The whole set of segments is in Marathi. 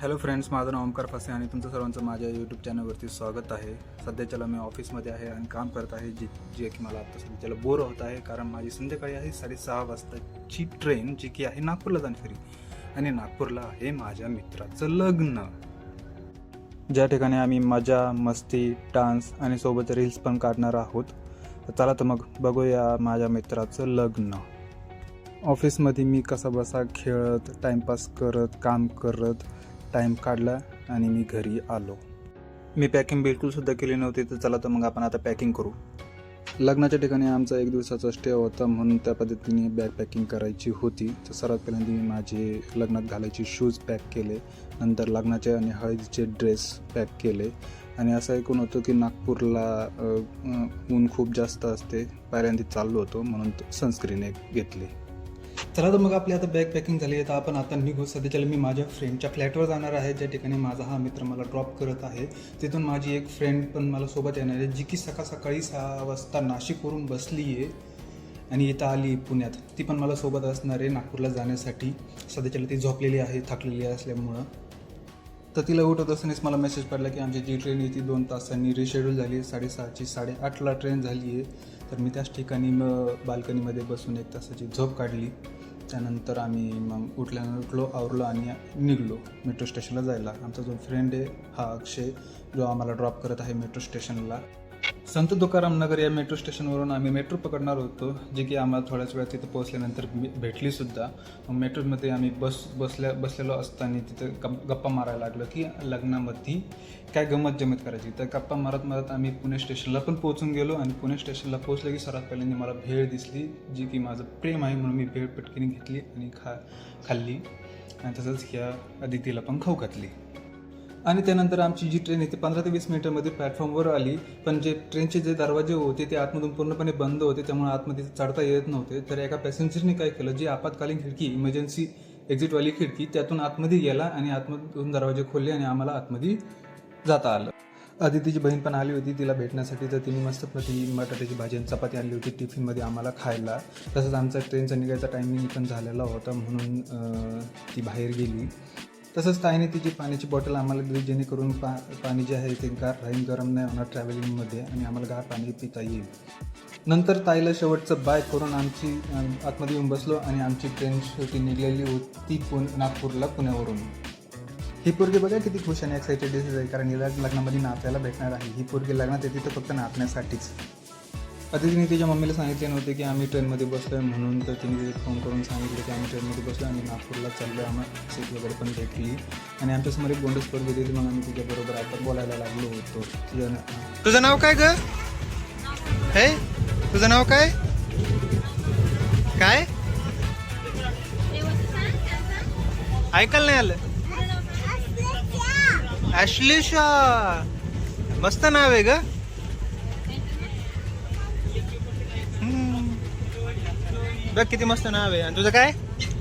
हॅलो फ्रेंड्स, माझं नाव ओमकार फसे आणि तुमचं सर्वांचं माझ्या यूट्यूब चॅनलवरती स्वागत आहे. सध्याच्याला मी ऑफिसमध्ये आहे आणि काम करत आहे जे की मला आता सध्याच्याला बोर होत आहे, कारण माझी संध्याकाळी आहे 6:30 वाजताची ट्रेन, जी की आहे नागपूरला जाण्यासाठी. आणि नागपूरला आहे माझ्या मित्राचं लग्न, ज्या ठिकाणी आम्ही मजा, मस्ती, डान्स आणि सोबत रील्स पण काढणार आहोत. चला तर मग बघूया माझ्या मित्राचं लग्न. ऑफिसमध्ये मी कसा बसा खेळत, टाईमपास करत, काम करत टाईम काढला आणि मी घरी आलो. मी पॅकिंग बिलकुलसुद्धा केली नव्हती, तर चला तर मग आपण आता पॅकिंग करू. लग्नाच्या ठिकाणी आमचा 1 दिवसाचा स्टे होता, म्हणून त्या पद्धतीने बॅग पॅकिंग करायची होती. तर सर्वात पहिल्यांदा मी माझे लग्नात घालायचे शूज पॅक केले, नंतर लग्नाचे आणि हळदीचे ड्रेस पॅक केले. आणि असं ऐकून होतं की नागपूरला ऊन खूप जास्त असते. पहिल्यांदा चाललो होतो म्हणून सनस्क्रीन एक घेतली. चला तर मग आपली आता बॅग पॅकिंग झाली आहे, तर आपण आता निघू. सध्याच्याला मी माझ्या फ्रेंडच्या फ्लॅटवर जाणार आहे, ज्या ठिकाणी माझा हा मित्र मला ड्रॉप करत आहे. तिथून माझी एक फ्रेंड पण मला सोबत येणार आहे, जी की सकाळी 6 वाजता नाशिकवरून बसली आहे आणि इथं आली पुण्यात. ती पण मला सोबत असणार आहे नागपूरला जाण्यासाठी. सध्याच्याला ती झोपलेली आहे, थकलेली असल्यामुळं. तर तिला उठत असतानाच मला मेसेज पडला की आमची जी ट्रेन आहे ती 2 तासांनी रिशेड्यूल झाली आहे. 6:30ची 8:30ला ट्रेन झाली आहे. तर मी त्याच ठिकाणी बाल्कनीमध्ये बसून 1 तासाची झोप काढली. त्यानंतर आम्ही मग उठलो, आवरलो आणि निघलो मेट्रो स्टेशनला जायला. आमचा जो फ्रेंड आहे हा अक्षय, जो आम्हाला ड्रॉप करत आहे मेट्रो स्टेशनला. संत तुकाराम नगर या मेट्रो स्टेशनवरून आम्ही मेट्रो पकडणार होतो, जे की आम्हाला थोड्याच वेळात तिथं पोहोचल्यानंतर भेटलीसुद्धा. मग मेट्रोमध्ये आम्ही बसलेलो असताना तिथं गप्पा मारायला लागलो की लग्नामध्ये काय गंमत जमत करायची. तर गप्पा मारत आम्ही पुणे स्टेशनला पण पोहोचून गेलो. आणि पुणे स्टेशनला पोहोचलं की सर्वात पहिल्यांदा मला भेळ दिसली, जी की माझं प्रेम आहे म्हणून मी भेळ पटकीने घेतली आणि खाल्ली. आणि तसंच ह्या अदितीला पण खाऊ घातली. आणि त्यानंतर आमची जी ट्रेन आहे ती 15 ते 20 मिनिटांमध्ये प्लॅटफॉर्मवर आली. पण जे ट्रेनचे जे दरवाजे होते ते आतमधून पूर्णपणे बंद होते, त्यामुळे आतमध्ये चढता येत नव्हते. तर एका पॅसेंजरने काय केलं, जी आपत्कालीन खिडकी, इमर्जन्सी एक्झिटवाली खिडकी, त्यातून आतमध्ये गेला आणि आतमधून दरवाजे खोलले आणि आम्हाला आतमध्ये जाता आलं. अदितीची बहीण पण आली होती तिला भेटण्यासाठी. तर तिने मस्तपैकी बटाट्याची भाजी आणि चपाती आणली होती टिफिनमध्ये आम्हाला खायला. तसंच आमचा ट्रेनचा निघायचा टायमिंग पण झालेला होता, म्हणून ती बाहेर गेली. तसंच ताईने तिची पाण्याची बॉटल आम्हाला दिली, जेणेकरून पाणी जे आहे ते गार राहील, गरम नाही होणार ट्रॅव्हलिंगमध्ये आणि आम्हाला गार पाणी पिता येईल. नंतर ताईला शेवटचं बाय करून आमची आतमध्ये येऊन बसलो आणि आमची ट्रेन शेवटी निघलेली होती नागपूरला पुण्यावरून. ही पोरगी बघा किती खुश आणि एक्सायटेड दिसत आहे, कारण हिला लग्नामध्ये नाचायला भेटणार आहे. ही पोरगी लग्नात येते तर फक्त नाचण्यासाठीच. तिने तिच्या मम्मीला सांगितले नव्हते की आम्ही ट्रेनमध्ये बसलो आहे म्हणून. तर तिने तिथे फोन करून सांगितलं की आम्ही ट्रेनमध्ये बसलो आणि नागपूरला चाललो आहे. आम्हाला सीट वगैरे पण भेटली आणि आमच्यासमोर एक गोंडस पोरगी होती. मग आम्ही तिच्याबरोबर आता बोलायला लागलो होतो. तुझं नाव काय ग? हे तुझं नाव काय? काय ऐकायला नाही आलं? ॲश्लिशा, मस्त नाव आहे ग. बघ किती मस्त नाव आहे. आणि तुझं काय?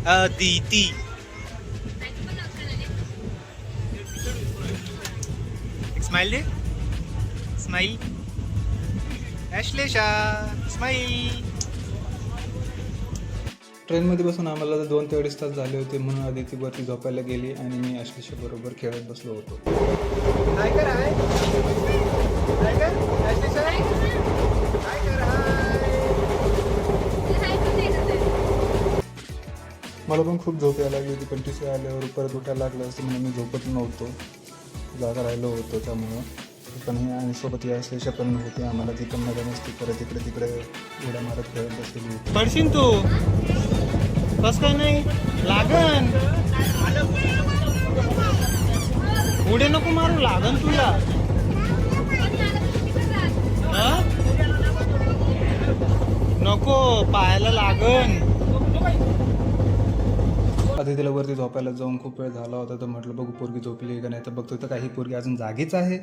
अदिती. स्माइल दे, स्माइल. ॲश्लेषा, स्माइल. ट्रेनमध्ये बसून आम्हाला 2 ते 2.5 तास झाले होते, म्हणून अदिती वरती झोपायला गेली आणि मी ॲश्लेषा बरोबर खेळत बसलो होतो. काय कर हाय? काय कर ॲश्लेषा? काय कर हाय? मला पण खूप झोप यायला लागली होती, पण टीसी आल्यावर परत उठायला लागलं असतं म्हणून मी झोपत नव्हतो, जागा राहिलो होतो त्यामुळं. पण हे आणि सोबत या ॲश्लेषा पण होती. आम्हाला ती पण मजा मस्ती करत तिकडे उड्या मारत खेळत बसलेली होती. पडशील तू? बस काय नाही लागन, उडे नको मारू, लागन तुला. नको, पायाला लागन. आधी तिला वरती झोपायला जाऊन खूप वेळ झाला होता, तर म्हटलं बघू पोरगी झोपली का नाही. तर बघतो तर काही पोरगी अजून जागीच आहे.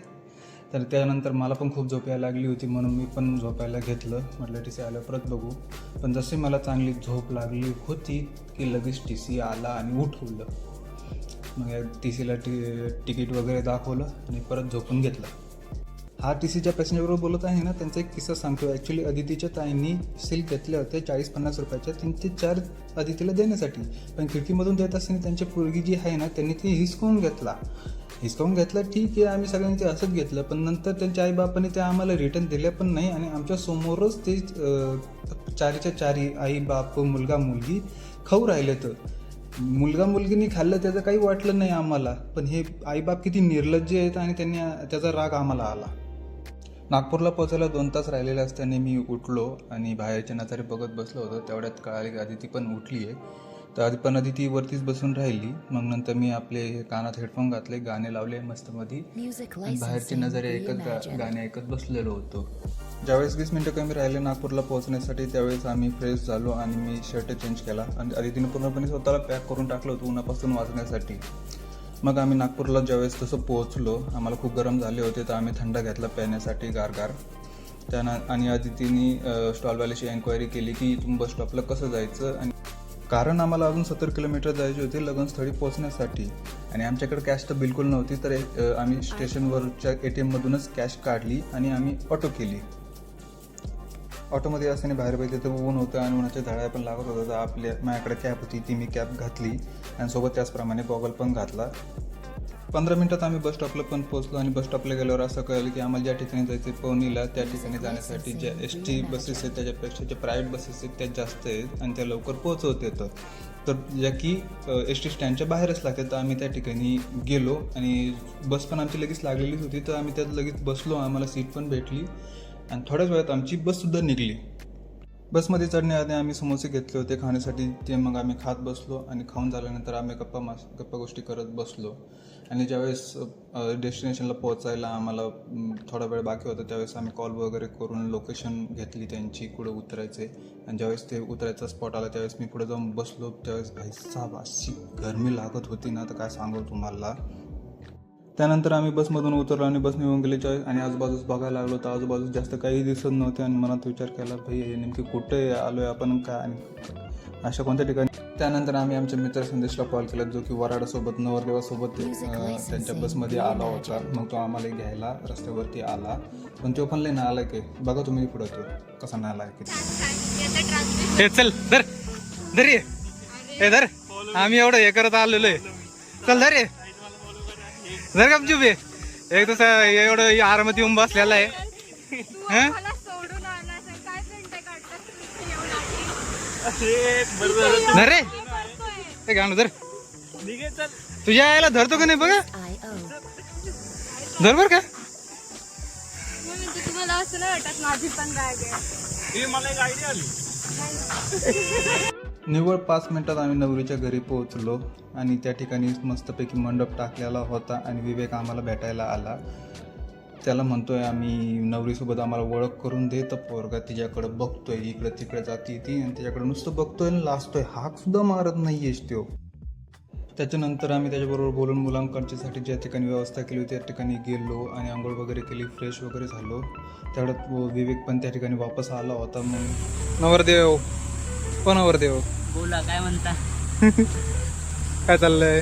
तर त्यानंतर मला पण खूप झोप यायला लागली होती, म्हणून मी पण झोपायला घेतलं. म्हटलं टी सी आलं परत बघू. पण जसे मला चांगली झोप लागली होती की लगेच टी सी आला आणि उठवलं. मग या टी सीला तिकीट वगैरे दाखवलं आणि परत झोपून घेतलं. हा TCच्या पॅसेंजरबरोबर बोलत आहे ना, त्यांचा एक किस्सा सांगतो. ॲक्च्युली अदितीच्या ताईंनी सिल्क घेतल्या होत्या 40-50 रुपयाच्या, 3 ते 4 अदितीला देण्यासाठी. पण खिडकीमधून देत असताना त्यांची पोरगी जी आहे ना, त्यांनी ती हिसकावून घेतला. ठीक आहे, आम्ही सगळ्यांनी ते असंच घेतलं. पण नंतर त्यांच्या आईबापाने ते आम्हाला रिटर्न दिल्या पण नाही आणि आमच्या समोरच ते 4च्या 4 आई बाप मुलगा मुलगी खाऊ राहिले. तर मुलगा मुलगीने खाल्लं त्याचं काही वाटलं नाही आम्हाला, पण हे आईबाप किती निर्लज्ज आहेत आणि त्यांनी त्याचा राग आम्हाला आला. नागपूरला पोहोचायला 2 तास राहिलेले असताना मी उठलो आणि बाहेरच्या नजारे बघत बसलो होतो. तेवढ्यात कळाले की अदिती पण उठली आहे. तर अदिती वरतीच बसून राहिली. मग नंतर मी आपले कानात हेडफोन घातले, गाणे लावले मस्तमध्ये, बाहेरचे नजारे गाणे ऐकत बसलेलो होतो. ज्यावेळेस 20 मिनटं कमी राहिले नागपूरला पोहोचण्यासाठी, त्यावेळेस आम्ही फ्रेश झालो आणि मी शर्ट चेंज केला आणि अदितीने पूर्णपणे स्वतःला पॅक करून टाकलं होतं उन्हापासून वाचण्यासाठी. मग आम्ही नागपूरला ज्यावेळेस तसं पोहोचलो, आम्हाला खूप गरम झाले होते तर आम्ही थंड घेतला पिण्यासाठी गारगार. आणि अदितीने स्टॉलवाल्याशी एन्क्वायरी केली की तुम्ही बस स्टॉपला कसं जायचं, आणि कारण आम्हाला अजून 70 किलोमीटर जायचे होते लगनस्थळी पोहोचण्यासाठी आणि आमच्याकडे कॅश तर बिलकुल नव्हती. तर आम्ही स्टेशनवरच्या ATM मधूनच कॅश काढली आणि आम्ही ऑटो केली. ऑटोमध्ये असताना बाहेर पाहिजे तर ऊन होतं आणि उन्हाच्या झाड्या पण लागत होतं. तर माझ्याकडे कॅप होती, ती मी कॅप घातली आणि सोबत त्याचप्रमाणे गॉगल पण घातला. 15 मिनिटात आम्ही बस स्टॉपला पण पोहोचलो आणि बस स्टॉपला गेल्यावर असं कळलं की आम्हाला ज्या ठिकाणी जायचं पवनीला, त्या ठिकाणी जाण्यासाठी ज्या ST बसेस आहेत त्याच्यापेक्षा ज्या प्रायव्हेट बसेस आहेत त्या जास्त आहेत आणि त्या लवकर पोहोचवत येतं. तर ज्या की ST स्टँडच्या बाहेरच लागतात. तर आम्ही त्या ठिकाणी गेलो आणि बस पण आमची लगेच लागलेलीच होती. तर आम्ही त्यात लगेच बसलो, आम्हाला सीट पण भेटली आणि थोड्याच वेळात आमची बससुद्धा निघली. बसमध्ये चढण्याआधी आम्ही समोसे घेतले होते खाण्यासाठी. ते मग आम्ही खात बसलो आणि खाऊन झाल्यानंतर आम्ही गप्पा गोष्टी करत बसलो. आणि ज्यावेळेस डेस्टिनेशनला पोहोचायला आम्हाला थोडा वेळ बाकी होता, त्यावेळेस आम्ही कॉल वगैरे करून लोकेशन घेतली त्यांची कुठं उतरायचे. आणि ज्यावेळेस ते उतरायचा स्पॉट आला त्यावेळेस मी पुढे जाऊन बसलो. त्यावेळेस अशी गरमी लागत होती ना, तर काय सांगू तुम्हाला. त्यानंतर आम्ही बसमधून उतरलो आणि बस निघून गेली आणि आजूबाजूस बघायला लागलो. तर आजूबाजूस जास्त काही दिसत नव्हते आणि मनात विचार केला, भाई हे नेमके कुठे आलो आहे आपण, काय आणि अशा कोणत्या ठिकाणी. त्यानंतर आम्ही आमच्या मित्र संदेशला कॉल केला, जो की वराडासोबत नवरदेवासोबत त्यांच्या बसमध्ये आला होता. मग तो आम्हाला घ्यायला रस्त्यावरती आला, पण तो पण लय ना आला की बघा तुम्ही पुढं तो कसा ना आला की. चल धर धर ये धर, आम्ही एवढं हे करत आलेलो आहे. चल धर ये जर गप जुबे, एक तर एवढं आरामात येऊन बसलेला आहे. रे ते गाणं धर, तुझ्या यायला धरतो का नाही बघा, धर बर का. तुम्हाला असं नाही वाटत माझी पण बॅग आहे? मला एक आयडिया आली. निव्वळ 5 मिनिटात आम्ही नवरीच्या घरी पोहोचलो आणि त्या ठिकाणी मस्तपैकी मंडप टाकलेला होता आणि विवेक आम्हाला भेटायला आला. त्याला म्हणतोय आम्ही नवरीसोबत आम्हाला ओळख करून दे. तर पोरगा तिच्याकडं बघतोय, इकडं तिकडे जाती ती आणि त्याच्याकडे नुसतं बघतोय आणि लाजतोय, हाक सुद्धा मारत नाही आहेस तो. त्याच्यानंतर आम्ही त्याच्याबरोबर बोलून मुलांकडच्यासाठी ज्या ठिकाणी व्यवस्था केली होती त्या ठिकाणी गेलो आणि आंघोळ वगैरे केली, फ्रेश वगैरे झालो. तेवढ्यात विवेक पण त्या ठिकाणी वापस आला होता. मग नवरदेव नवरदेव बोला, काय म्हणता? काय चाललंय,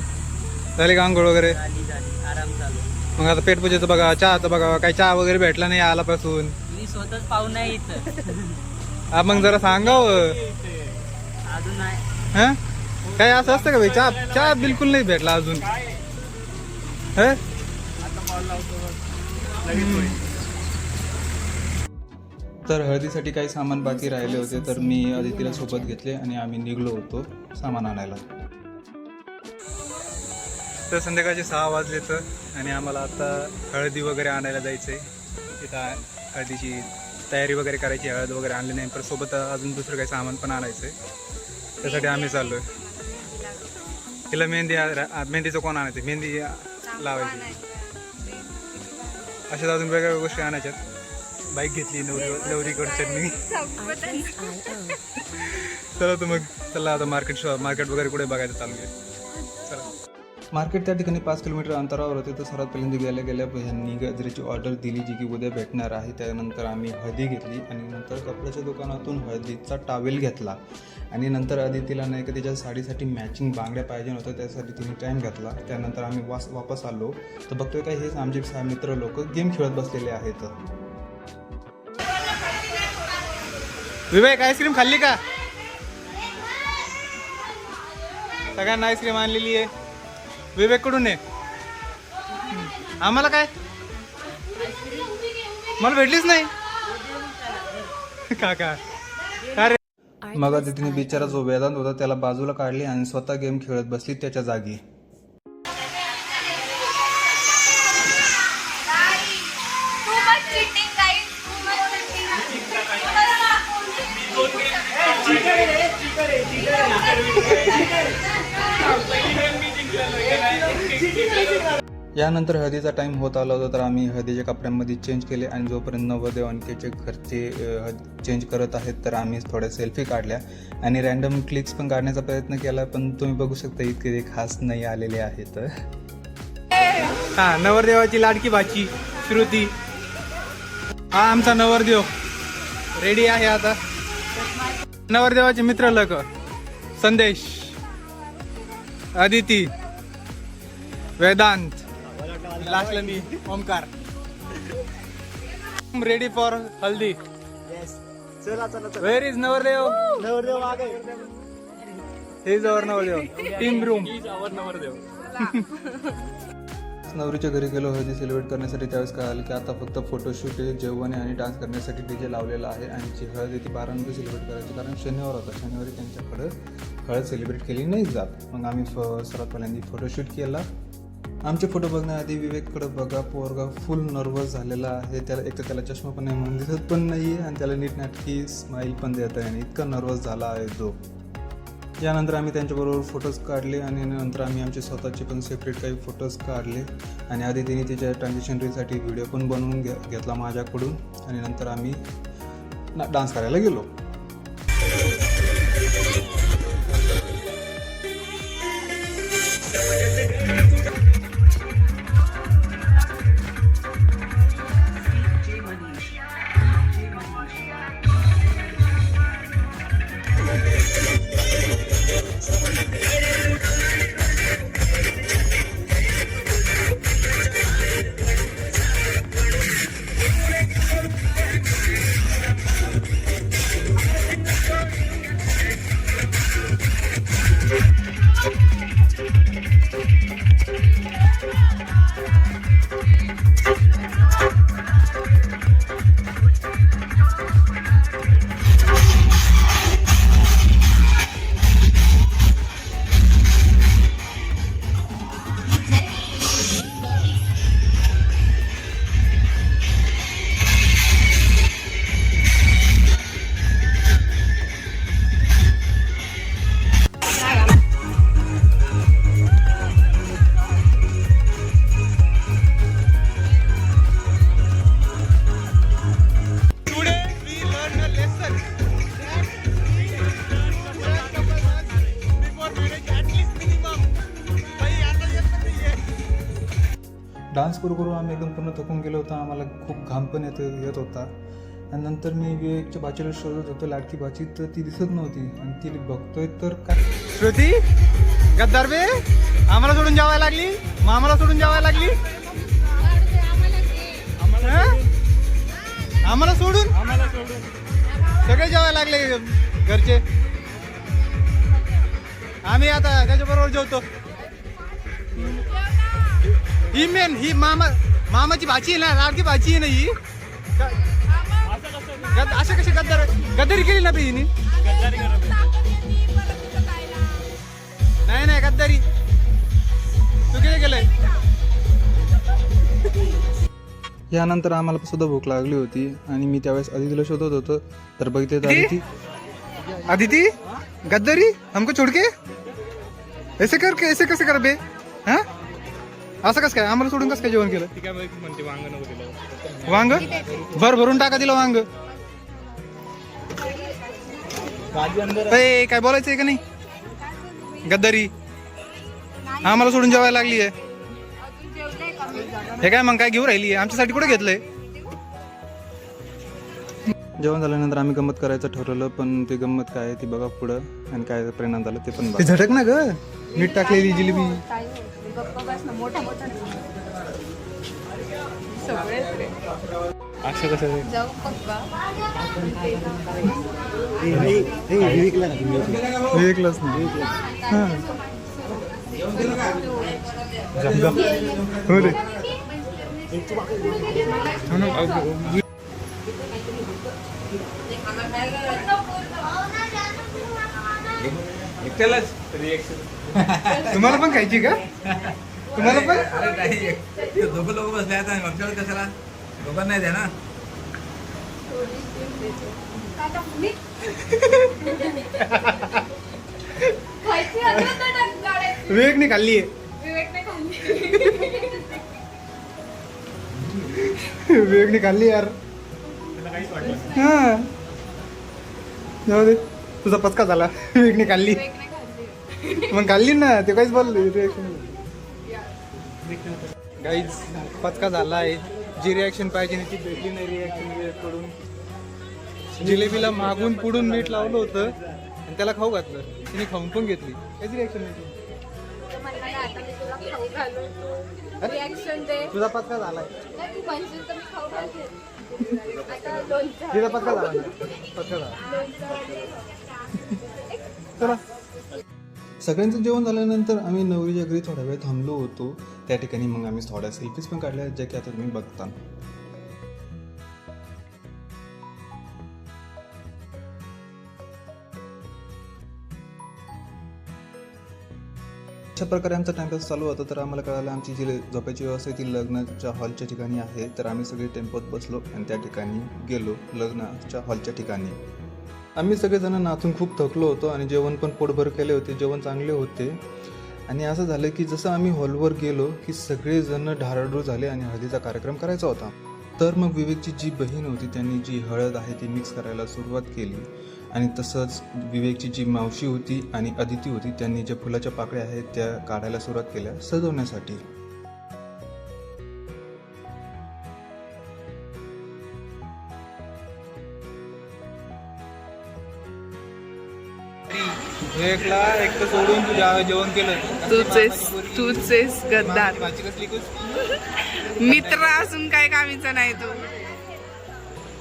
झाली का आंघोळ वगैरे? आराम चालू. मग आता पेटपूजेचं बघा, चहाचं बघा, काही चहा वगैरे भेटला नाही आलापासून. मी स्वतःच पाहून नाही इथं. मग जरा सांगावं अजून नाही. हा काय असं असतं का भाई, चहा बिलकुल नाही भेटला अजून. तर हळदीसाठी काही सामान बाकी राहिले होते, तर मी अदितीला सोबत घेतले आणि आम्ही निघलो होतो सामान आणायला. तर संध्याकाळचे 6 वाजले तर आणि आम्हाला आता हळदी वगैरे आणायला जायचं आहे. तिथं हळदीची तयारी वगैरे करायची, हळद वगैरे आणली नाही, पण सोबत अजून दुसरं काही सामान पण आणायचं आहे. त्यासाठी आम्ही चाललो आहे. तिला मेहंदीचं कोण आणायचं, मेहंदी लावायची, अशाच अजून वेगवेगळ्या गोष्टी आणायच्यात. बाईक घेतली नवरीकडच्या मी. चला तर मग चला आता मार्केट वगैरे कुठे बघायचं चालू आहे. चला. मार्केट त्या ठिकाणी 5 किलोमीटर अंतरावर होते. तर सर्वात पहिल्यांदा गेल्या ह्यांनी गजऱ्याची ऑर्डर दिली जी की उद्या भेटणार आहे. त्यानंतर आम्ही हळदी घेतली आणि नंतर कपड्याच्या दुकानातून हळदीचा टावेल घेतला आणि नंतर अदितीला नाही का तिच्या साडीसाठी मॅचिंग बांगड्या पाहिजे होतं, त्यासाठी तिने टाईम घेतला. त्यानंतर आम्ही वापस आलो तर बघतोय काय हेच आमचे 6 मित्र लोक गेम खेळत बसलेले आहेत. विवेक आईस्क्रीम खाल्ली का? सगळ्यांना आईस्क्रीम आणलेली आहे. विवेक कडून आहे. आम्हाला काय? मला भेटलीच नाही काका. अरे मग तिने बिचारा जो वेदांत होता त्याला बाजूला काढली आणि स्वतः गेम खेळत बसली त्याच्या जागी. यानंतर हळदीचा टाइम होत आला होता तर आम्ही हळदीच्या कपड्यांमध्ये चेंज केले आणि जोपर्यंत नवरदेव आणि त्याचे घरचे चेंज करत आहेत तर आम्ही थोड्या सेल्फी काढल्या आणि रॅन्डम क्लिक्स पण काढण्याचा प्रयत्न केला, पण तुम्ही बघू शकता इतके खास नाही आलेले आहेत. हा नवरदेवाची लाडकी बाची श्रुती, हा आमचा नवरदेव रेडी आहे. आता नवरदेवाचे मित्र लोक संदेश, अदिती, वेदांत, लास्टला मी Omkar. Ready for haldi. Where is नवरदेव? इज अवर नवरदेव. Team room. नवरीच्या घरी गेलो हळदी सेलिब्रेट करण्यासाठी. त्यावेळेस कळालं की आता फक्त फोटोशूट आहे, जेवण आणि डान्स करण्यासाठी डीजे लावलेला आहे आणि जी हळद आहे ती 12 नंतर सेलिब्रेट करायची, कारण शनिवार होता. शनिवारी त्यांच्याकडं हळद सेलिब्रेट केली नाही जात. मग आम्ही सर्वात पहिल्यांदा फोटोशूट केला. आमचे फोटो बघण्याआधी विवेककडं बघा, पोरगा फुल नर्वस झालेला आहे. त्याला एक तर त्याला चष्मा पण नाही म्हणून दिसत पण नाही आहे आणि त्याला नीटनाटकी स्माईल पण देत आहे आणि इतका नर्वस झाला आहे तो. यानंतर आम्ही त्यांच्याबरोबर फोटोज काढले आणि नंतर आम्ही आमचे स्वतःचे पण सेपरेट काही फोटोज काढले आणि आधी तिने तिच्या ट्रान्झॅक्शन रीसाठी व्हिडिओ पण बनवून घेतला माझ्याकडून आणि नंतर आम्ही डान्स करायला गेलो. डान्स करू करू आम्ही एकदम पूर्ण थकून गेलो होतो. आम्हाला खूप घाम पण येत होता आणि नंतर मी विवेकच्या बाचीला शोधत होतो, लाडकी बाची, तर ती दिसत नव्हती आणि ती बघतोय तर काय. श्रुती गद्दार बे, आम्हाला सोडून जेवायला लागली, मामाला सोडून जेवायला लागली. आम्हाला सोडून सगळे जेवायला लागले घरचे. आम्ही आता त्याच्याबरोबर जेवतो. ही मामाची भाची आहे ना, लाडकी भाची आहे ना ही. अशा कशी गद्दारी केली ना हिने? नाही गद्दारी तू केलं केलंय. यानंतर आम्हाला सुद्धा भूक लागली होती आणि मी त्यावेळेस अदितीला शोधत होतो तर बघितले अदिती गद्दारी हमको छोड़ के ऐसे कैसे कर बे. हा असं कसं काय आम्हाला सोडून कसं काय जेवण केलं? वांग भरून टाका दिलं वांग. काय बोलायचंय का नाही? गद्दारी आम्हाला सोडून जेवायला लागली आहे. हे काय मग काय घेऊ राहिली? आमच्यासाठी कुठे घेतलंय? जेवण झाल्यानंतर आम्ही गंमत करायचं ठरवलं, पण ते गंमत काय आहे ती बघा पुढं आणि काय परिणाम झाला ते पण. ते झटक ना ग, मीठ टाकलेली जिलेबी. मोठा मोठा सगळेच रे. असं कसं जाऊ पप्पा विवेकलाच नाही. हां हो रे. तुम्हाला पण खायची का? तुम्हाला पण? दोघं लोक बसले आता मागच्या वेळेस कशाला दोघांना नाही द्या ना. विवेकने खाल्ली आहे. विवेकने खाल्ली यार. हा जाऊ दे, तुझा पचका झाला. विवेकने खाल्ली मग खाल्ली ना, ते काहीच बोलले. गाईज पचका झाला आहे. जी रिॲक्शन पाहिजे ना ती भेटली नाही रिॲक्शन कडून. जिलेबीला मागून पुढून मीठ लावलं होतं आणि त्याला खाऊ घातलं. तिने खाऊन पण घेतली. काहीच रिॲक्शन नाही. तुझा पचका झालाय. तिचा पचका झाला ना. पचका झाला. चला. सगळ्यांचं जेवण झाल्यानंतर आम्ही नवरीच्या घरी थोडा वेळ थांबलो होतो. त्या ठिकाणी मग आम्ही थोड्या सेल्फीज पण काढल्या, ज्या की आता तुम्ही बघता. अशा प्रकारे आमचा टाइमपास चालू होता. तर आम्हाला कळालं आमची जी झोपायची व्यवस्था ती लग्नाच्या हॉलच्या ठिकाणी आहे. तर आम्ही सगळे टेम्पोत बसलो आणि त्या ठिकाणी गेलो लग्नाच्या हॉलच्या ठिकाणी. आम्ही सगळेजण नाचून खूप थकलो होतो आणि जेवण पण पोटभर केले होते. जेवण चांगले होते आणि असं झालं की जसं आम्ही हॉलवर गेलो की सगळेजण ढाराडूर झाले आणि हळदीचा कार्यक्रम करायचा होता. तर मग विवेकची जी बहीण होती त्यांनी जी हळद आहे ती मिक्स करायला सुरुवात केली आणि तसंच विवेकची जी मावशी होती आणि अदिती होती त्यांनी ज्या फुलाच्या पाकळ्या आहेत त्या काढायला सुरुवात केल्या सजवण्यासाठी. विवेकला एक तर सोडून तुझ्या जेवण केलं. तूच गद्दार. भाजी कसली मित्र असून काय कामीचा नाही तू.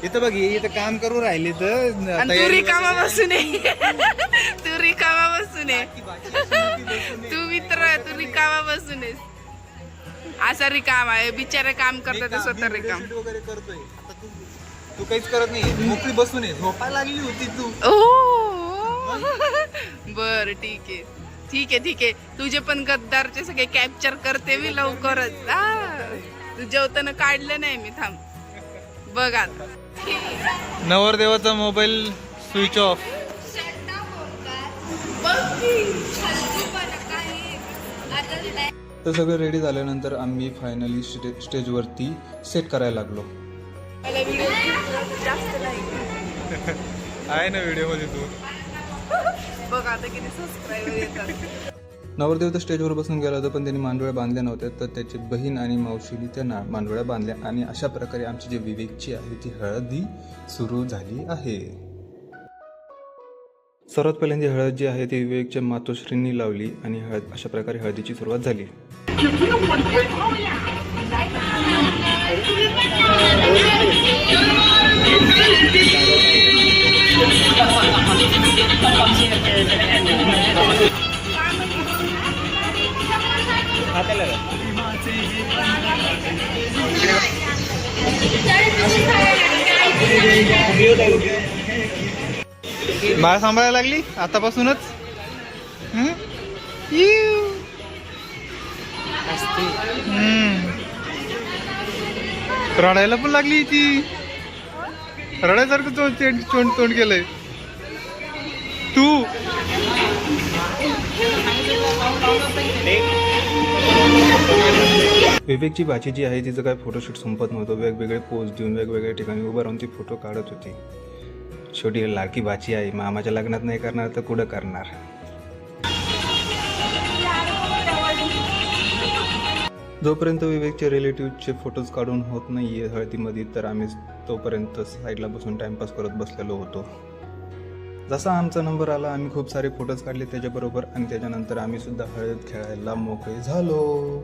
इथं बघ इथं काम करू राहिले तर तू रिकामा बसून ये. तू रिकामा बसून ये. तू मित्र, तू रिकामा बसून ये. असा रिकामा आहे बिचारे. काम करतात ते स्वतः रिकाम वगैरे करतोय. आता तू काहीच करत नाही, मोकळी बसून आहे. झोपायला लागली होती तू. बर ठीक आहे. तुझे पण गद्दारचे सगळे कॅप्चर करते मी लवकरच. तू जेवताना काढलं नाही मी. थांब बघ आता. नवरदेवाचा मोबाईल स्विच ऑफ. तर सगळं रेडी झाल्यानंतर आम्ही फायनली स्टेजवरती सेट करायला लागलो. आहे ना व्हिडिओ मध्ये तू बघ आता किती सबस्क्रायबर येतात. नवरदेव तर स्टेजवर बसून गेला होता पण त्यांनी मांडवळ्या बांधल्या नव्हत्या. तर त्याची बहीण आणि मावशीने त्या मांडवळ्या बांधल्या आणि अशा प्रकारे आमची जी विवेकची आहे ती हळदी सुरू झाली आहे. सर्वात पहिल्यांदा हळद जी आहे ती विवेकच्या मातोश्रींनी लावली आणि अशा प्रकारे हळदीची सुरुवात झाली. बाळ सांभाळायला लागली आतापासूनच. रडायला पण लागली ती. रडायसारखं तोंड केलंय तू. विवेकची भाची जी आहे तिचं काय फोटोशूट संपत नव्हतं. वेगवेगळे पोज देऊन वेगवेगळ्या ठिकाणी उभं राहून ती फोटो काढत होती. शेवटी लाडकी भाची आहे, मामाच्या लग्नात नाही करणार तर कुठं करणार. जोपर्यंत विवेकच्या रिलेटिव्हचे फोटोज काढून होत नाहीये हळदीमध्ये तर आम्ही तोपर्यंत साईडला बसून टाइमपास करत बसलेलो होतो. जसा आमचा नंबर आला आम्ही खूप सारे फोटोज काढले त्याच्याबरोबर आणि त्याच्यानंतर आम्ही सुद्धा हळद खेळायला मोकळे झालो.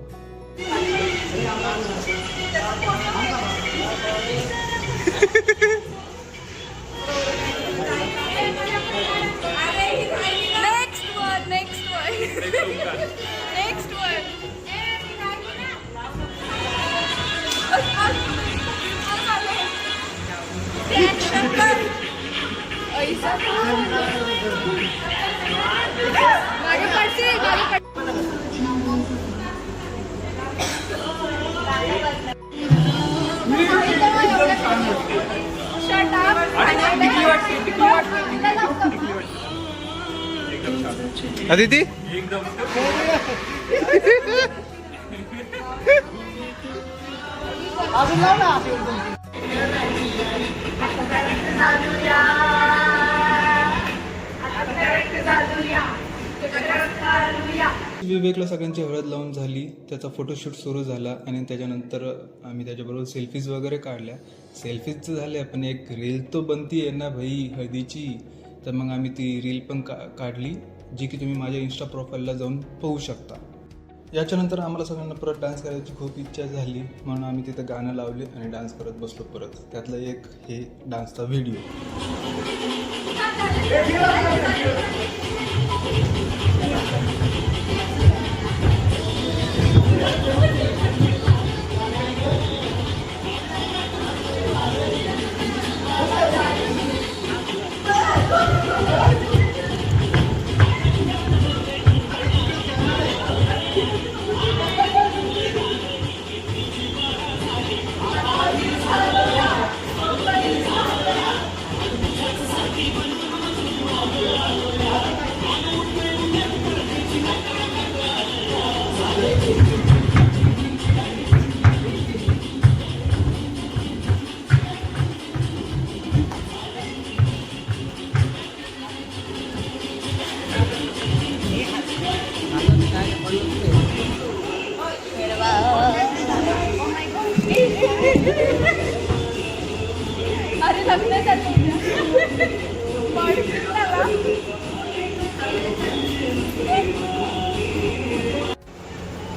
अदिती विवेकला सगळ्यांची हळद लावून झाली, त्याचा फोटोशूट सुरू झाला आणि त्याच्यानंतर आम्ही त्याच्याबरोबर सेल्फीज वगैरे काढल्या. सेल्फीज झाल्या पण एक रील तो बनती आहे ना भाई हळदीची, तर मग आम्ही ती रील पण काढली जी की तुम्ही माझ्या इंस्टा प्रोफाईलला जाऊन पाहू शकता. याच्यानंतर आम्हाला सगळ्यांना परत डान्स करायची खूप इच्छा झाली म्हणून आम्ही तिथं गाणं लावले आणि डान्स करत बसलो परत. त्यातलं एक हे डान्सचा व्हिडिओ.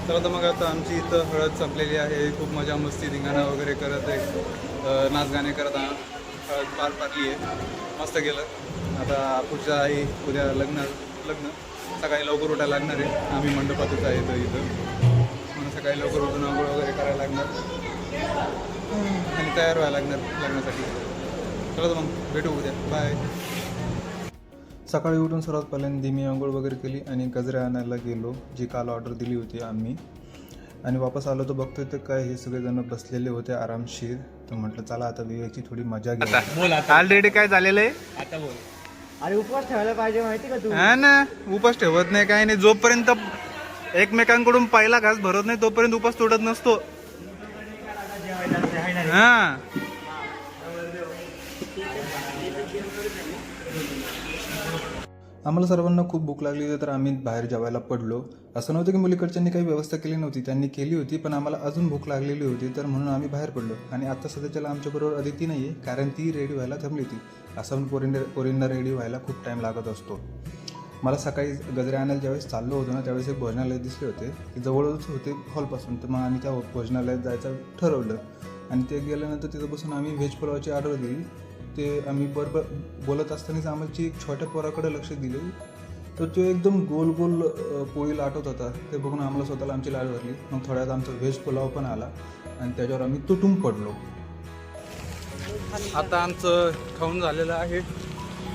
तर आता मग आता आमची इथं हळद संपलेली आहे. खूप मजा मस्ती धिंगाणा वगैरे करत आहे, नाच गाणे करत हळद पार पाडली आहे. मस्त गेलं. आता पुढच्या आहे उद्या लग्न सकाळी लवकर उठायला लागणार आहे. आम्ही मंडपातच आहे इथं म्हणून सकाळी लवकर उठून आंघोळ वगैरे करायला लागणार आणि तयार व्हायला लागणार लग्नासाठी. चला तर मग भेटू उद्या. बाय. सकाळी उठून सर्वात पहिल्यांदा मी आंघोळ वगैरे केली आणि गजरे आणायला गेलो, जी काल ऑर्डर दिली होती आम्ही. आणि वापस आलो तर बघतोय तर काय हे सगळेजण बसलेले होते आरामशीर. तर म्हटलं चला आता विवेकची थोडी मजा घ्या. ऑलरेडी काय झालेलं आहे आता बोल. अरे उपवास ठेवायला पाहिजे माहिती का तू? हा ना, उपास ठेवत नाही काय नाही. जोपर्यंत एकमेकांकडून पहिला घास भरत नाही तोपर्यंत उपास तोडत नसतो. हा आम्हाला सर्वांना खूप भूक लागली होती तर आम्ही बाहेर जेवायला पडलो. असं नव्हतं की मुलीकडच्यांनी काही व्यवस्था केली नव्हती, त्यांनी केली होती पण आम्हाला अजून भूक लागलेली होती तर म्हणून आम्ही बाहेर पडलो. आणि आता सध्याच्याला आमच्याबरोबर अदिती नाही आहे कारण ती रेडी व्हायला थांबली होती. असं पोरींना रेडी व्हायला खूप टाईम लागत असतो. मला सकाळी गजरे आणायला ज्यावेळेस चाललो होतो ना त्यावेळेस एक भोजनालय दिसले होते की जवळच होते हॉलपासून. तर मग आम्ही त्या भोजनालयात जायचं ठरवलं आणि ते गेल्यानंतर तिथं बसून आम्ही व्हेज पुलावची ऑर्डर दिली. ते आम्ही बरोबर बोलत असतानाच आम्हाला एक छोट्या पोराकडे लक्ष दिले तर तो एकदम गोल गोल पोळी लाटत होता. ते बघून आम्हाला स्वतःला आमची लाज भरली. मग थोड्यात आमचा व्हेज पुलाव पण आला आणि त्याच्यावर आम्ही तुटून पडलो. आता आमचं खाऊन झालेलं आहे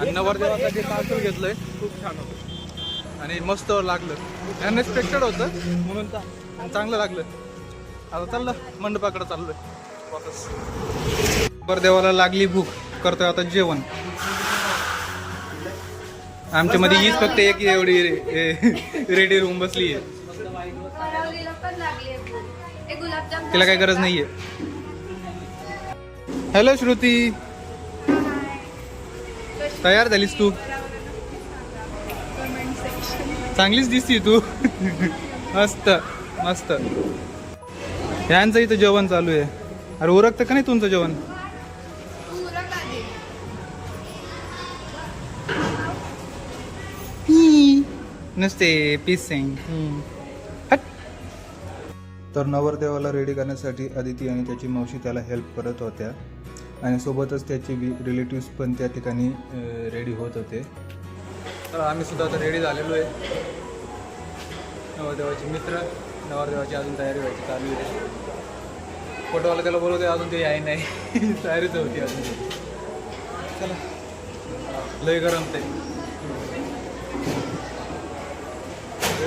आणि नवरदेवासाठी पार्सल घेतलं आहे. खूप छान होतं आणि मस्त लागलं. अनएक्सपेक्टेड होतं म्हणून चांगलं लागलं. आता चाललं मंडपाकडे चाललोय वापस. नवरदेवाला लागली भूक, करतोय आता जेवण. आमच्यामध्ये हीच फक्त एक एवढी रेडी रूम बसली आहे. तिला काही गरज नाहीये. हॅलो श्रुती, तयार झालीस तू? चांगलीच दिसती तू. मस्त मस्त. ह्यांचं इथं जेवण चालू आहे. अरे उरकतं का नाही तुमचं जेवण? नुसते पीस सिंग. तर नवरदेवाला रेडी करण्यासाठी अदिती आणि त्याची मावशी त्याला हेल्प करत होत्या आणि सोबतच त्याचे रिलेटिव्स पण त्या ठिकाणी रेडी होत होते. तर आम्ही सुद्धा आता रेडी झालेलो आहे. नवरदेवाचे मित्र, नवरदेवाची अजून तयारी व्हायची चालू आहे. फोटोवाला त्याला बोलवते, अजून ते आहे नाही. तयारीच होती अजून. चला, लय गरम ते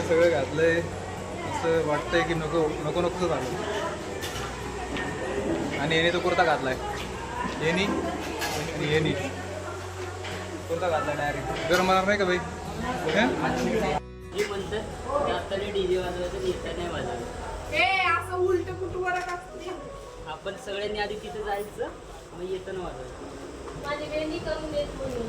सगळं घातलंय. असं वाटतंय की नको नको नकोच झालं. आणि येणे तो कुर्ता घातलाय. येणी आणि येणी कुर्ता घातलाय डायरेक्ट. गरम होणार नाही का बाई? असं उलट कुठवर आपण सगळ्यांनी आधी तिथे जायचं, मग येताना वाजवायचं. माझी वेणी करून देत म्हणून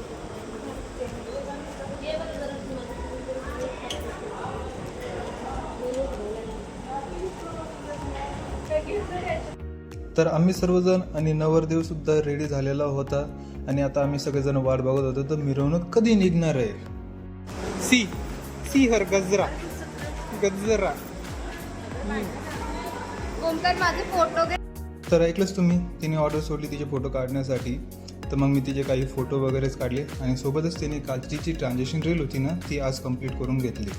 तर आम्ही सर्वजण आणि नवरदेव सुद्धा रेडी झालेला होता आणि आता आम्ही सगळेजण वाट बघत होतो तर मिरवणूक कधी निघणार आहे. सी हर गजरा गजरा. कोणतर माझे फोटो घे. तर ऐकलंच तुम्ही, तिने ऑर्डर सोडली तिचे फोटो काढण्यासाठी. तर मग मी तिचे काही फोटो वगैरेच काढले आणि सोबतच तिने कालची जी ट्रान्झॅक्शन रील होती ना ती आज कंप्लीट करून घेतली.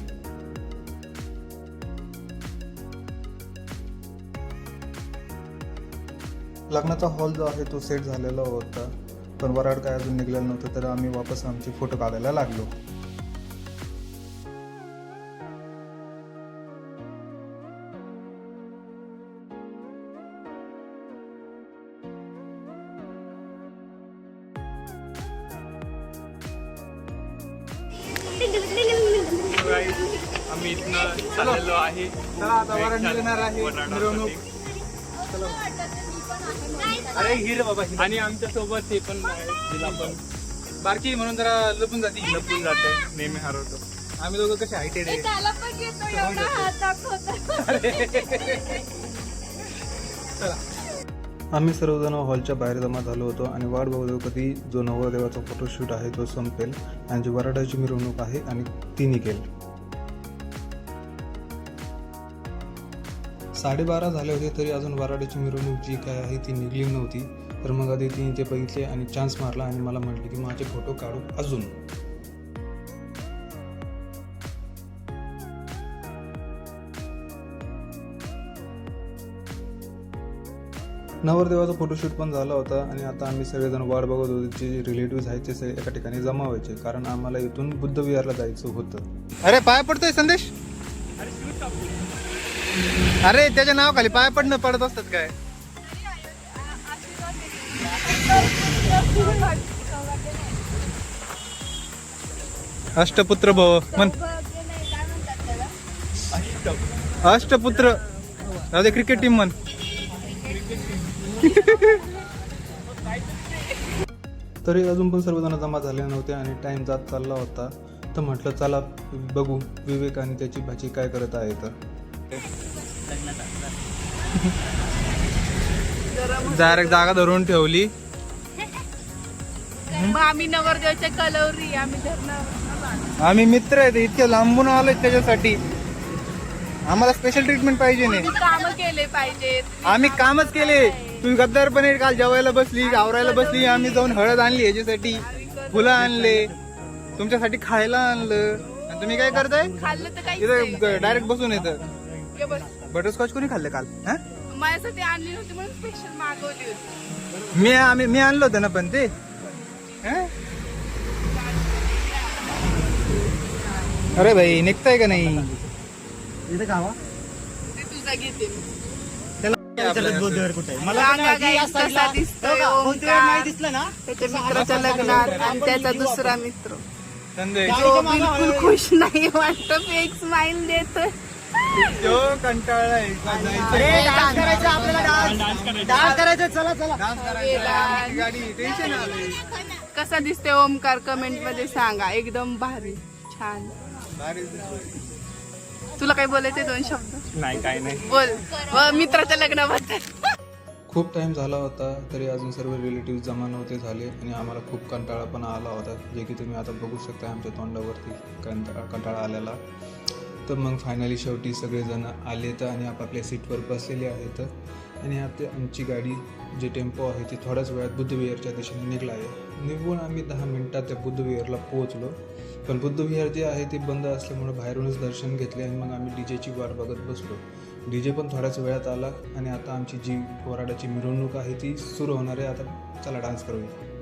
लग्नाचा हॉल जो आहे तो सेट झालेला होता, पण वराड काय अजून निघलेलं नव्हतं. तर आम्ही वापस आमचे फोटो काढायला लागलो. आम्ही इथनं चाललेलो आहे. चला आता वराड निघणार आहे, मिरवणूक. अरे हिर बाबा. आणि आमच्या सोबत हे पण आहे, जिला पण बारकी म्हणून जरा लपून जाते. लपून जाते, नेहमी हरवतो. आम्ही दोघं कसे हायटेड आहे. त्याला पण येतो एवढा हात दाखवतो. आम्ही सर्वजण हॉलच्या बाहेर जमा झालो होतो आणि वाट बघतो कधी जो नवरदेवाचा फोटोशूट आहे तो संपेल आणि जी वराडाची मिरवणूक आहे आणि ती निघेल. 12:30 झाले होते तरी अजून वराडाची मिरवणूक जी काय आहे ती निघली नव्हती. तर मग आधी तिने ते बघितले आणि चान्स मारला आणि मला म्हटले की माझे फोटो काढू अजून. नवरदेवाचा फोटोशूट पण झाला होता आणि आता आम्ही सगळेजण वाट बघत होतो. जे रिलेटिव्ह आहेत ते सगळे एका ठिकाणी जमा व्हायचे कारण आम्हाला इथून बुद्ध विहारला जायचं होतं. अरे पाय पडतोय संदेश. अरे त्याच्या नावाखाली पाय पडणं पडत असतात काय? अष्टपुत्र भव म्हण. अष्टपुत्र राहू क्रिकेट टीम म्हण. तरी अजून पण सर्वजण जमा झाले नव्हते आणि टाइम जात चालला होता. तर म्हटलं चला बघू विवेक आणि त्याची भाची काय करत आहे. तर डायरेक्ट जागा धरून ठेवली. मग आम्ही नवरदेवाच्या कलवरी आम्ही धरणार. आम्ही मित्र आहेत, इतके लांबून आलोय त्याच्यासाठी. आम्हाला स्पेशल ट्रीटमेंट पाहिजे नाही. काम केले पाहिजेत. आम्ही कामच केले. तुम्ही गद्दारपणे काल जेवायला बसली, आवरायला बसली. आम्ही जाऊन हळद आणली याच्यासाठी, फुलं आणले, तुमच्यासाठी खायला आणलं आणि तुम्ही काय करताय? खाल्लं तर काही इथं डायरेक्ट बसून येतं. बटरस्कॉच कोणी खाल्लं काल? माझ्यासाठी आणली नव्हती म्हणून स्पेशल मागवली होती. मी आणलं होतं ना पण ते. अरे भाई निघताय का नाही? इथे खावा. ते तुझा घेते मी. मला पण सांगा माहिती guys, असं कसा दिसतोय कोणत्या वेळी नाही दिसलं ना त्याच्या मित्राच्या लग्नात आणि त्याचा दुसरा मित्र संदेश जो बिलकुल खुश नाही वाटत फेक स्माइल देतोय. तो कंटाळलाय. डान्स करायचं आपल्याला. डान्स करायचं. चला चला गाडी टेन्शन आलंय. कसा दिसते ओमकार कमेंट मध्ये सांगा. एकदम भारी छान. तुला काय बोलायचंय 2 शब्द? नाही काय नाही. बोल मित्राच्या लग्नाबद्दल. खूप टाईम झाला होता तरी अजून सर्व रिलेटिव्ह जमा नव्हते झाले आणि आम्हाला खूप कंटाळा पण आला होता, जे की तुम्ही आता बघू शकता आमच्या तोंडावरती कंटाळा आलेला. तर मग फायनली शेवटी सगळेजण आलेत आणि आपापल्या सीटवर बसलेले आहेत आणि आता आमची गाडी जे टेम्पो आहे ती थोड्याच वेळात बुद्धविहारच्या दिशेने निघला आहे. निघून आम्ही 10 मिनिटात त्या बुद्धविहारला पोहोचलो, पण बुद्धविहार जे आहे ते बंद असल्यामुळे बाहेरूनच दर्शन घेतले आणि मग आम्ही डीजेची वाट बघत बसलो. डीजे पण थोड्याच वेळात आला आणि आता आमची जी वराडाची मिरवणूक आहे ती सुरू होणार आहे. आता चला डान्स करूया.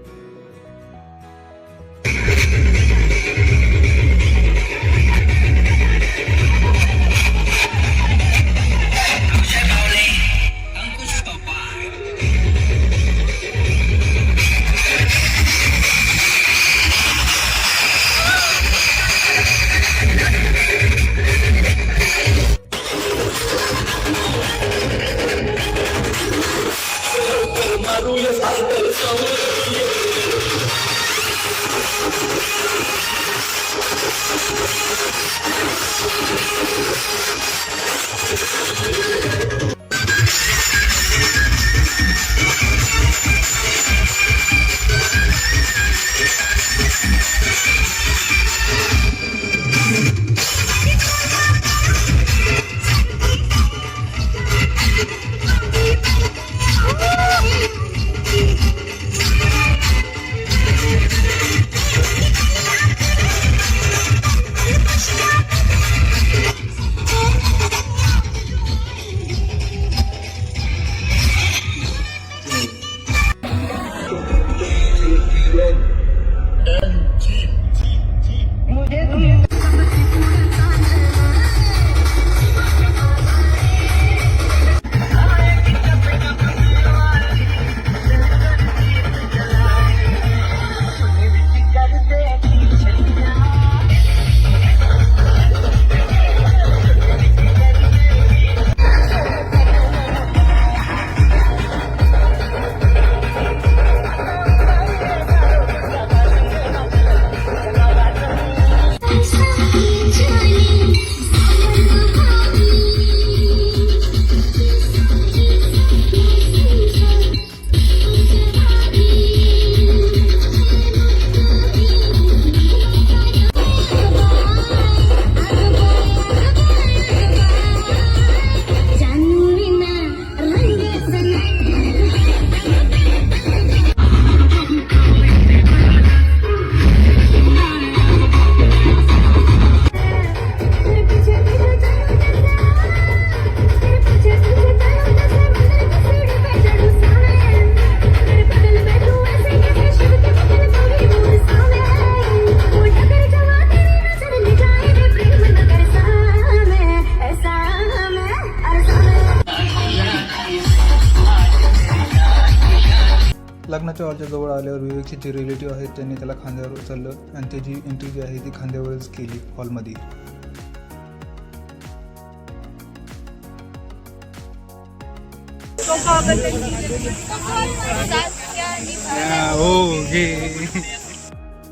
लग्नाच्या हॉलच्या जवळ आल्यावर विवेकचे जे रिलेटिव्ह आहेत त्यांनी त्याला खांद्यावर उचललं आणि त्याची एंट्री जी आहे ती खांद्यावरच केली हॉलमध्ये.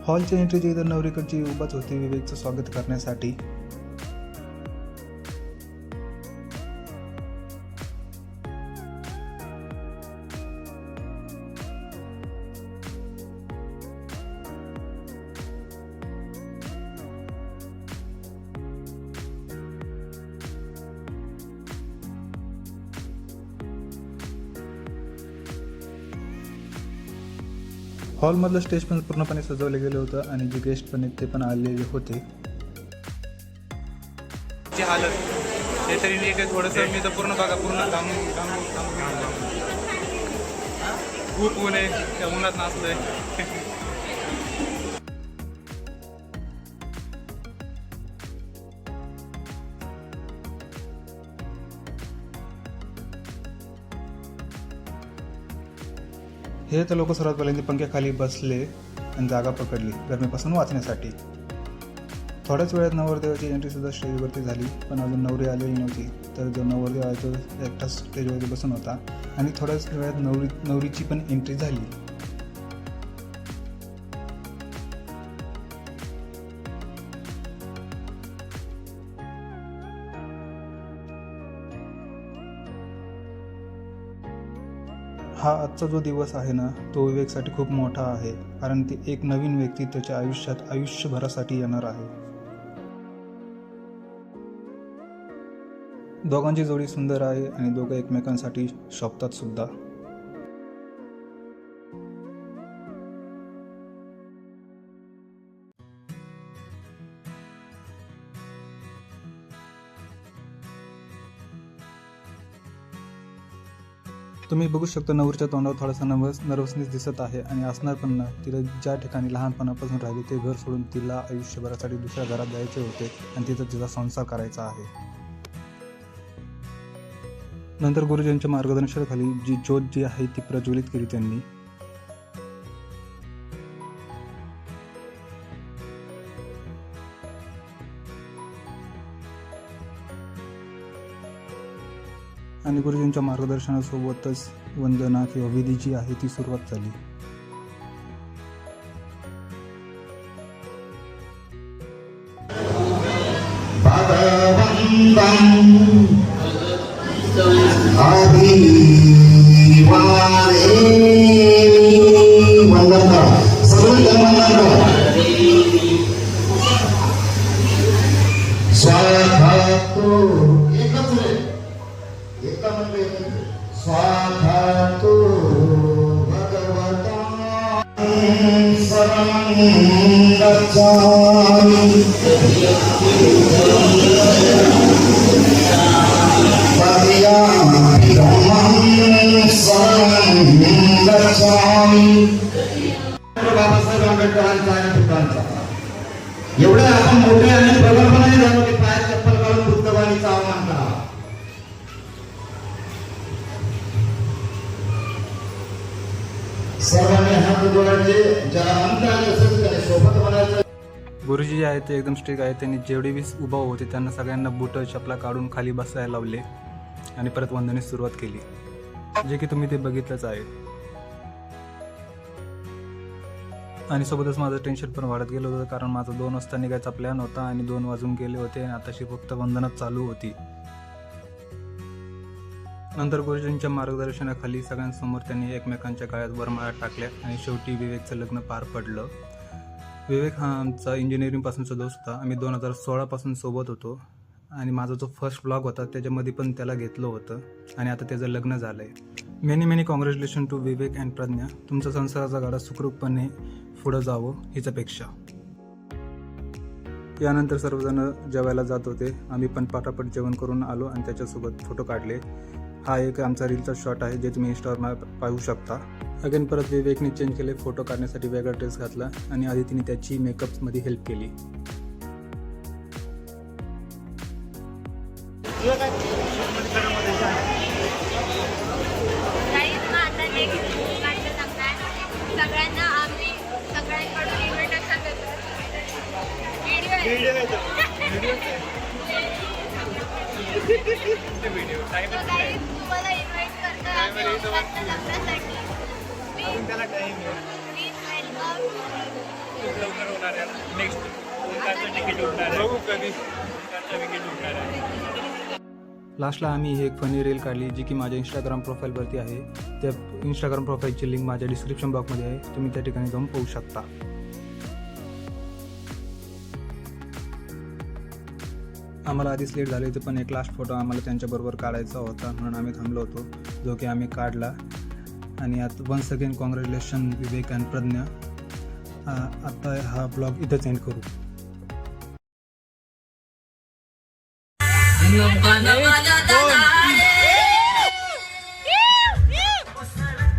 हॉलच्या एंट्रीची इतर नवरीकडची उभाच होती विवेकचं स्वागत करण्यासाठी. हॉलमधलं स्टेज पण पूर्णपणे सजवले गेले होतं आणि जे गेस्ट पण आहेत ते पण आलेले होते. हालत ते तरी नाही काही थोडंसं मी तर पूर्ण बघा पूर्ण खूप ऊन आहे, त्या उन्हात नाचलोय. हे तर लोक सर्वात पहिल्यांदा पंख्याखाली बसले आणि जागा पकडली गरमीपासून वाचण्यासाठी. थोड्याच वेळात नवरदेवाची एंट्रीसुद्धा स्टेजवरती झाली, पण अजून नवरी आलेली नव्हती. तर जो नवरदेव आहे तो एकटाच स्टेजवरती बसून होता आणि थोड्याच वेळात नवरीची पण एंट्री झाली. हा आजचा जो दिवस आहे ना तो विवेकसाठी खूप मोठा आहे, कारण ती एक नवीन व्यक्ती त्याच्या आयुष्यात आयुष्यभरासाठी येणार आहे. दोघांची जोडी सुंदर आहे आणि दोघं एकमेकांसाठी शोभतात सुद्धा. तुम्ही बघू शकता नवरीच्या तोंडावर थोडासा नर्वसनेस दिसत आहे आणि असणार पण ना. तिला ज्या ठिकाणी लहानपणापासून राहिली ते घर सोडून तिला आयुष्यभरासाठी दुसऱ्या घरात जायचे होते आणि तिथं तिचा संसार करायचा आहे. नंतर गुरुजींच्या मार्गदर्शनाखाली जी ज्योत जी आहे ती प्रज्वलित केली त्यांनी. आणि गुरुजींच्या मार्गदर्शनासोबतच वंदना किंवा विधी जी आहे ती सुरुवात झाली. स्वाधातु भगवता शरणं गच्छामि पदयामि धम्मं शरणं गच्छामि. बाबासाहेब आंबेडकरांचा आणि बुद्धांचा एवढे आपण मोठे आणि प्रगल्भाने झालो की पायात चप्पल घालून बुद्धवाणीचा आव्हान करा. सर्वांनी हात जोडायचे, ज्याला म्हणता आले असेल त्याने सोबत म्हणायचं. गुरुजी जे आहेत ते एकदम स्ट्रिक्ट आहेत. त्यांनी जेवढे बी उभा होते त्यांना सगळ्यांना बुटं चपला काढून खाली बसायला लावले आणि परत वंदनेस सुरुवात केली, जे की तुम्ही ते बघितलंच आहे. आणि सोबतच माझं टेन्शन पण वाढत गेलं होतं, कारण माझा 2 वाजता निघायचा प्लॅन होता आणि 2 वाजून गेले होते आणि आताशी फक्त वंदनाच चालू होती. नंतर गुरुजींच्या मार्गदर्शनाखाली सगळ्यांसमोर त्यांनी एकमेकांच्या गळ्यात वरमाळा टाकल्या आणि शेवटी विवेकचं लग्न पार पडलं. विवेक हा आमचा इंजिनिअरिंगपासूनचा दोस्त होता. आम्ही 2016 सोबत होतो आणि माझा जो फर्स्ट ब्लॉग होता त्याच्यामध्ये पण त्याला घेतलं होतं आणि आता त्याचं लग्न झालं आहे. Many congratulation to Vivek and Pragya. तुमचा संसाराचा गाडा सुखरूपपणे पुढं जावं हीच अपेक्षा. यानंतर सर्वजण जेवायला जात होते. आम्ही पण पटापट जेवण करून आलो आणि त्याच्यासोबत फोटो काढले. हा एक आमचा रीलचा शॉट आहे जे तुम्ही इंस्टावर पाहू शकता. अगेन परत विवेकने चेंज केले, फोटो काढण्यासाठी वेगळा ड्रेस घातला आणि आधी तिने त्याची मेकअपमध्ये हेल्प केली. सगळ्यांना आम्ही सगळ्यांकडून इन्व्हिटेशन देतो. तुम्हाला इन्व्हाइट करतो आम्ही ओंकारच्या लग्नासाठी. प्लीज लास्टला आम्ही एक फनी रील काढली जी की माझ्या इंस्टाग्राम प्रोफाईलवरती आहे. त्या इंस्टाग्राम प्रोफाईलची लिंक माझ्या डिस्क्रिप्शन बॉक्समध्ये आहे, तुम्ही त्या ठिकाणी जाऊन पाहू शकता. आम्हाला आधीच लेट झाले होते, पण एक लास्ट फोटो आम्हाला त्यांच्याबरोबर काढायचा होता म्हणून आम्ही थांबलो होतो, जो की आम्ही काढला. आणि आता once again congratulation Vivek and Pragya. आता हा ब्लॉग इथंच एंड करू.